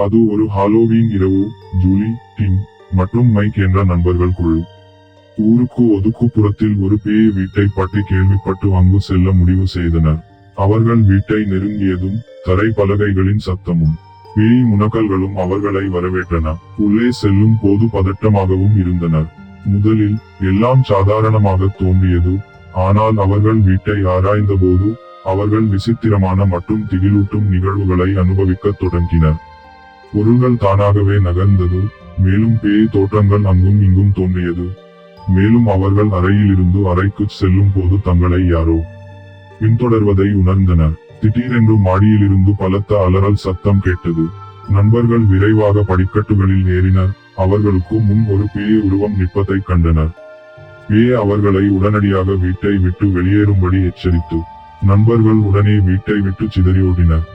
அது ஒரு ஹாலோவீன் இரவு. ஜூலி, டிம் மற்றும் மைக் என்ற நண்பர்கள் குழு ஊருக்கு ஒதுக்குப்புறத்தில் ஒரு பேய் வீட்டை பற்றி கேள்விப்பட்டு அங்கு செல்ல முடிவு செய்தனர். அவர்கள் வீட்டை நெருங்கியதும் தரை பலகைகளின் சத்தமும் பேய் முனகல்களும் அவர்களை வரவேற்றன. உள்ளே செல்லும் போது பதட்டமாகவும் இருந்தனர். முதலில் எல்லாம் சாதாரணமாக தோன்றியது. ஆனால் அவர்கள் வீட்டை ஆராய்ந்தபோது அவர்கள் விசித்திரமான மற்றும் திகிலூட்டும் நிகழ்வுகளை அனுபவிக்கத் தொடங்கினர். பொருள்கள் தானாகவே நகர்ந்தது. மேலும் பேய் தோற்றங்கள் அங்கும் இங்கும் தோன்றியது. மேலும் அவர்கள் அறையிலிருந்து அறைக்கு செல்லும் போது தங்களை யாரோ பின்தொடர்வதை உணர்ந்தனர். திடீரென்று மாடியிலிருந்து பலத்த அலறல் சத்தம் கேட்டது. நண்பர்கள் விரைவாக படிக்கட்டுகளில் ஏறினர். அவர்களுக்கு முன் ஒரு பேய் உருவம் நிற்பதை கண்டனர். பேய் அவர்களை உடனடியாக வீட்டை விட்டு வெளியேறும்படி எச்சரித்து நண்பர்கள் உடனே வீட்டை விட்டு சிதறி ஓடினர்.